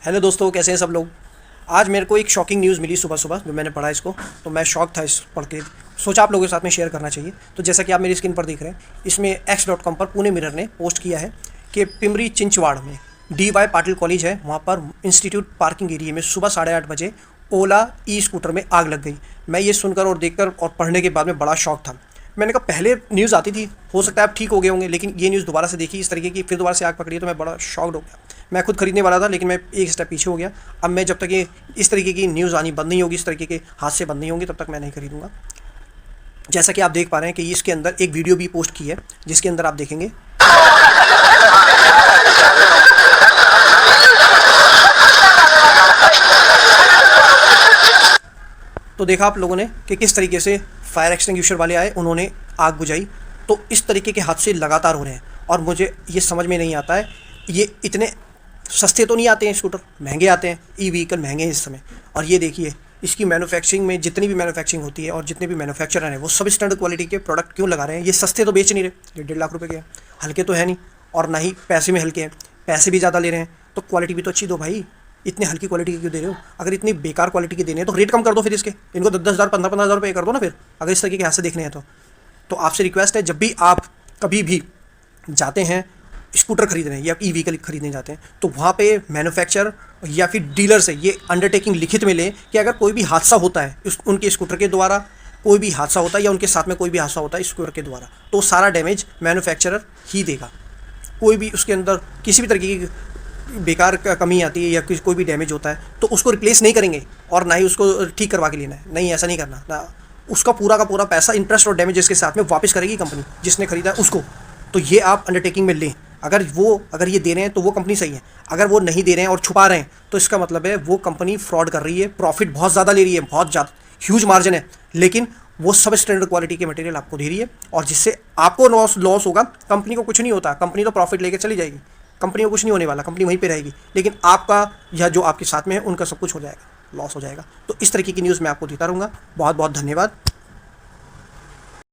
Hello दोस्तों, कैसे हैं सब लोग। आज मेरे को एक शॉकिंग न्यूज़ मिली सुबह सुबह, जो मैंने पढ़ा इसको तो मैं शॉक था इस पढ़ के। सोचा आप लोगों के साथ में शेयर करना चाहिए। तो जैसा कि आप मेरी स्क्रीन पर देख रहे हैं, इसमें x.com पर पुणे मिरर ने पोस्ट किया है कि पिंपरी चिंचवाड़ में DY पाटिल कॉलेज है, वहाँ पर इंस्टीट्यूट पार्किंग एरिया में सुबह 8:30 बजे ओला ई स्कूटर में आग लग गई। मैं ये सुनकर और देखकर और पढ़ने के बाद में बड़ा शौक था। मैंने कहा पहले न्यूज़ आती थी, हो सकता है आप ठीक हो गए होंगे, लेकिन ये न्यूज़ दोबारा से देखी इस तरीके की, फिर दोबारा से आग पकड़ी तो मैं बड़ा शॉक्ड हो गया। मैं खुद खरीदने वाला था, लेकिन मैं एक स्टेप पीछे हो गया। अब मैं जब तक ये इस तरीके की न्यूज़ आनी बंद नहीं होगी, इस तरीके के हादसे बंद नहीं होंगे, तब तक मैं नहीं खरीदूंगा। जैसा कि आप देख पा रहे हैं कि इसके अंदर एक वीडियो भी पोस्ट की है, जिसके अंदर आप देखेंगे तो देखा आप लोगों ने कि किस तरीके से फायर एक्सटिंग्विशर वाले आए, उन्होंने आग बुझाई। तो इस तरीके के हादसे लगातार हो रहे हैं और मुझे ये समझ में नहीं आता है, ये इतने सस्ते तो नहीं आते हैं स्कूटर, महंगे आते हैं। ई व्हीकल महंगे हैं इस समय। और ये देखिए, इसकी मैन्युफैक्चरिंग में जितनी भी मैन्युफैक्चरिंग होती है और जितने भी मैन्युफैक्चरर हैं, वो सब स्टैंडर्ड क्वालिटी के प्रोडक्ट क्यों लगा रहे हैं। ये सस्ते तो बेच नहीं रहे, ये 1.5 लाख रुपए के हैं, हल्के तो है नहीं, और ना ही पैसे में हल्के हैं, पैसे भी ज़्यादा ले रहे हैं। तो क्वालिटी भी तो अच्छी दो भाई, इतनी हल्की क्वालिटी की क्यों दे रहे हो। अगर इतनी बेकार क्वालिटी के देने हैं तो रेट कम कर दो, फिर इसके इनको 10,000 15,000 रुपये कर दो ना फिर, अगर इस तरीके के हाथ से देखने हैं तो आपसे रिक्वेस्ट है, जब भी आप कभी भी जाते हैं स्कूटर खरीदने या ई व्हीकल खरीदने जाते हैं, तो वहाँ पे मैन्युफैक्चरर या फिर डीलर से ये अंडरटेकिंग लिखित में लें कि अगर कोई भी हादसा होता है उनके स्कूटर के द्वारा, कोई भी हादसा होता है या उनके साथ में कोई भी हादसा होता है स्कूटर के द्वारा, तो सारा डैमेज मैन्युफैक्चरर ही देगा। कोई भी उसके अंदर किसी भी तरीके की बेकार कमी आती है या कोई भी डैमेज होता है तो उसको रिप्लेस नहीं करेंगे और ना ही उसको ठीक करवा के लेना है, नहीं ऐसा नहीं करना ना। उसका पूरा का पूरा पैसा इंटरेस्ट और डैमेजेस के साथ में वापस करेगी कंपनी जिसने खरीदा है उसको। तो ये आप अंडरटेकिंग में लें। अगर ये दे रहे हैं तो वो कंपनी सही है, अगर वो नहीं दे रहे हैं और छुपा रहे हैं तो इसका मतलब है वो कंपनी फ्रॉड कर रही है, प्रॉफिट बहुत ज़्यादा ले रही है, बहुत ज़्यादा ह्यूज मार्जिन है, लेकिन वो सब स्टैंडर्ड क्वालिटी के मटेरियल आपको दे रही है और जिससे आपको लॉस होगा। कंपनी को कुछ नहीं होता, कंपनी तो प्रॉफिट लेके चली जाएगी, कंपनी को कुछ नहीं होने वाला, कंपनी वहीं पे रहेगी, लेकिन आपका या जो आपके साथ में है उनका सब कुछ हो जाएगा, लॉस हो जाएगा। तो इस तरीके की न्यूज़ मैं आपको देता रहूँगा। बहुत बहुत धन्यवाद।